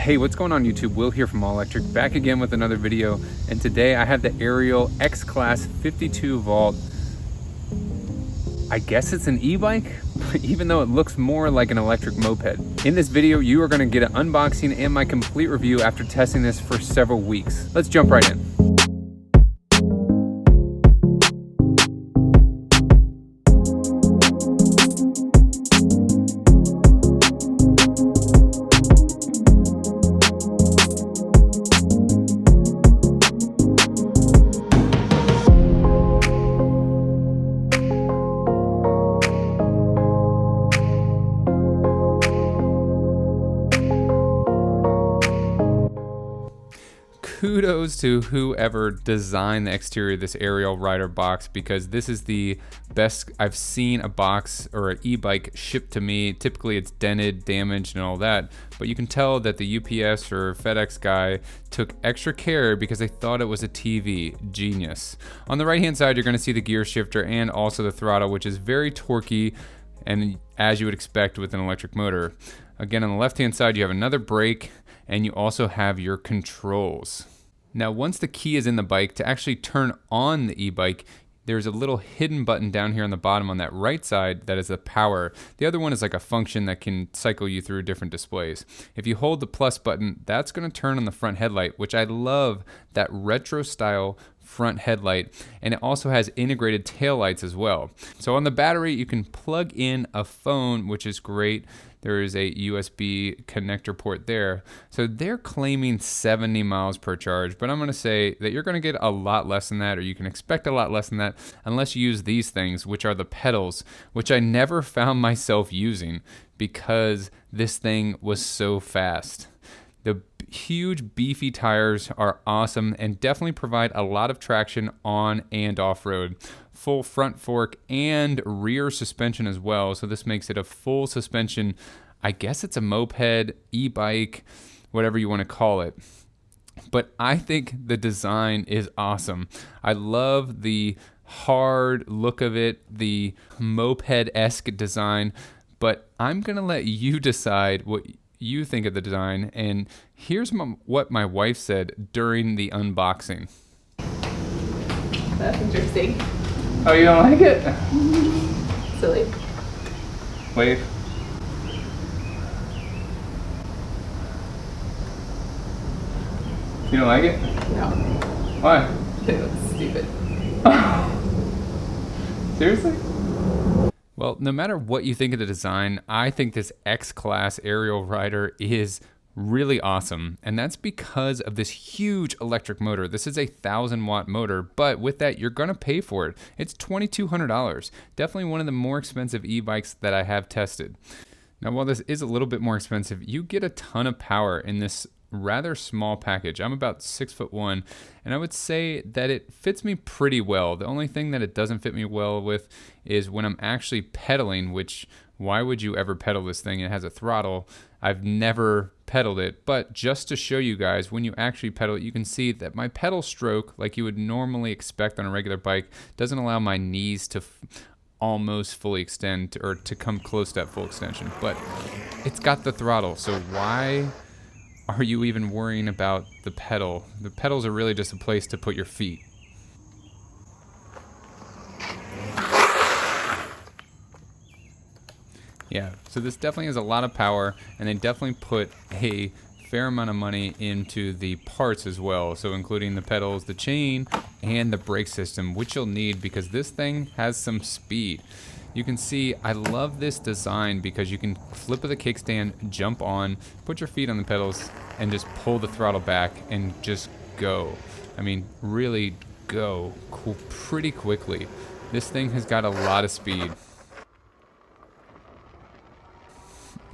Hey, what's going on YouTube? Will here from All Electric, back again with another video, and today I have the Ariel X-Class 52 volt. I guess it's an e-bike, even though it looks more like an electric moped. In this video, you are gonna get an unboxing and my complete review after testing this for several weeks. Let's jump right in. Kudos to whoever designed the exterior of this Ariel Rider box, because this is the best I've seen a box or an e-bike shipped to me. Typically it's dented, damaged, and all that, but you can tell that the UPS or FedEx guy took extra care because they thought it was a TV. Genius. On the right hand side, you're going to see the gear shifter and also the throttle, which is very torquey, and as you would expect with an electric motor. Again, on the left hand side, you have another brake, and you also have your controls. Now, once the key is in the bike, to actually turn on the e-bike, there's a little hidden button down here on the bottom on that right side that is the power. The other one is like a function that can cycle you through different displays. If you hold the plus button, that's going to turn on the front headlight, which I love, that retro style front headlight, and it also has integrated taillights as well. So on the battery, you can plug in a phone, which is great. There is a USB connector port there. So they're claiming 70 miles per charge, but I'm gonna say that you're gonna get a lot less than that, or you can expect a lot less than that, unless you use these things, which are the pedals, which I never found myself using because this thing was so fast. The huge beefy tires are awesome and definitely provide a lot of traction on and off-road. Full front fork and rear suspension as well, so this makes it a full suspension. I guess it's a moped, e-bike, whatever you want to call it. But I think the design is awesome. I love the hard look of it, the moped-esque design, but I'm gonna let you decide what you think of the design, and here's what my wife said during the unboxing. That's interesting. Oh, you don't like it? Silly. Wave. You don't like it? No. Why? It looks stupid. Seriously? Well, no matter what you think of the design, I think this X-Class Ariel Rider is really awesome, and that's because of this huge electric motor. This is a 1,000-watt motor, but with that, you're gonna pay for it. It's $2,200. Definitely one of the more expensive e-bikes that I have tested. Now, while this is a little bit more expensive, you get a ton of power in this rather small package. I'm about 6'1", and I would say that it fits me pretty well. The only thing that it doesn't fit me well with is when I'm actually pedaling, which why would you ever pedal this thing? It has a throttle. I've never pedaled it, but just to show you guys, when you actually pedal it, you can see that my pedal stroke, like you would normally expect on a regular bike, doesn't allow my knees to almost fully extend or to come close to that full extension, but it's got the throttle, so why are you even worrying about the pedal? The pedals are really just a place to put your feet. Yeah, so this definitely has a lot of power, and they definitely put a fair amount of money into the parts as well, so including the pedals, the chain, and the brake system, which you'll need because this thing has some speed. You can see I love this design because you can flip the kickstand, jump on, put your feet on the pedals, and just pull the throttle back and just go. I mean, really go pretty quickly. This thing has got a lot of speed.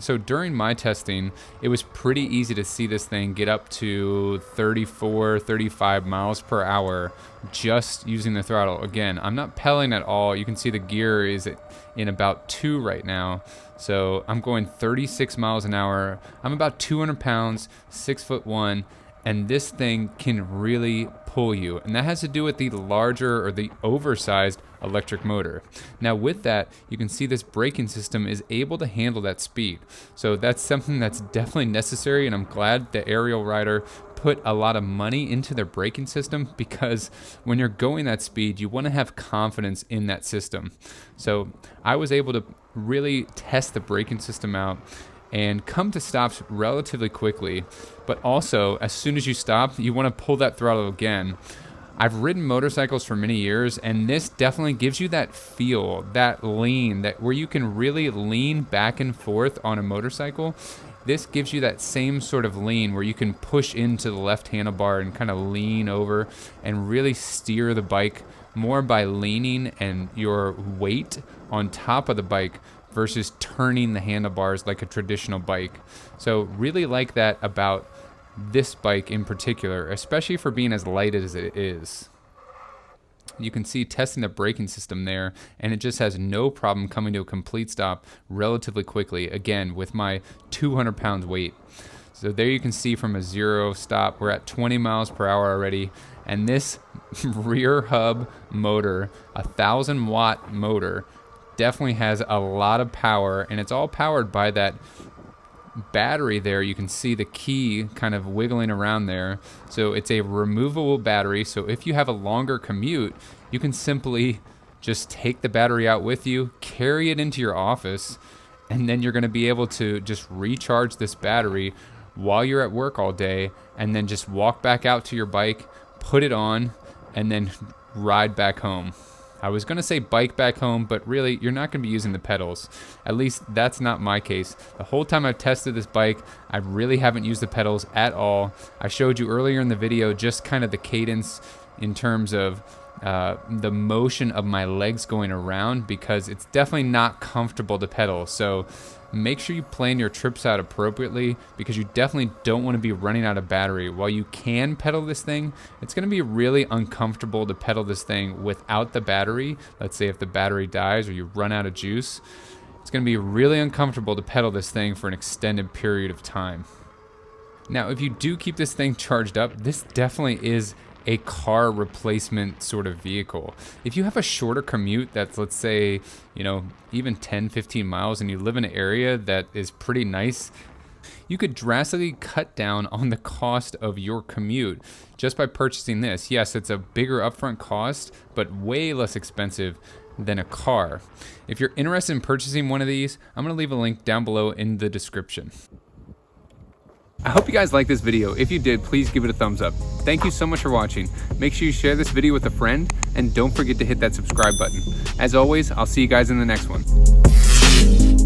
So during my testing, it was pretty easy to see this thing get up to 34, 35 miles per hour just using the throttle. Again, I'm not pedaling at all. You can see the gear is in about 2 right now. So I'm going 36 miles an hour. I'm about 200 pounds, 6'1", and this thing can really pull you, and that has to do with the larger or the oversized electric motor. Now with that, you can see this braking system is able to handle that speed. So that's something that's definitely necessary, and I'm glad the Ariel rider put a lot of money into their braking system, because when you're going that speed, you want to have confidence in that system. So I was able to really test the braking system out and come to stops relatively quickly, but also as soon as you stop, you want to pull that throttle again. I've ridden motorcycles for many years, and this definitely gives you that feel, that lean, that where you can really lean back and forth on a motorcycle. This gives you that same sort of lean where you can push into the left handlebar and kind of lean over and really steer the bike more by leaning and your weight on top of the bike versus turning the handlebars like a traditional bike. So really like that about this bike in particular, especially for being as light as it is. You can see testing the braking system there, and it just has no problem coming to a complete stop relatively quickly, again with my 200 pounds weight. So there you can see from a 0 stop, we're at 20 miles per hour already, and this rear hub motor, 1,000-watt motor, definitely has a lot of power, and it's all powered by that battery there. You can see the key kind of wiggling around there. So it's a removable battery, so if you have a longer commute, you can simply just take the battery out with you, carry it into your office, and then you're going to be able to just recharge this battery while you're at work all day, and then just walk back out to your bike, put it on, and then ride back home. I was going to say bike back home, but really, you're not going to be using the pedals. At least that's not my case. The whole time I've tested this bike, I really haven't used the pedals at all. I showed you earlier in the video just kind of the cadence in terms of the motion of my legs going around, because it's definitely not comfortable to pedal. So make sure you plan your trips out appropriately, because you definitely don't want to be running out of battery. While you can pedal this thing, it's going to be really uncomfortable to pedal this thing without the battery. Let's say if the battery dies or you run out of juice, it's going to be really uncomfortable to pedal this thing for an extended period of time. Now, if you do keep this thing charged up, this definitely is a car replacement sort of vehicle. If you have a shorter commute that's, let's say, even 10-15 miles, and you live in an area that is pretty nice, you could drastically cut down on the cost of your commute just by purchasing this. Yes, it's a bigger upfront cost, but way less expensive than a car. If you're interested in purchasing one of these, I'm going to leave a link down below in the description. I hope you guys liked this video. If you did, please give it a thumbs up. Thank you so much for watching. Make sure you share this video with a friend, and don't forget to hit that subscribe button. As always, I'll see you guys in the next one.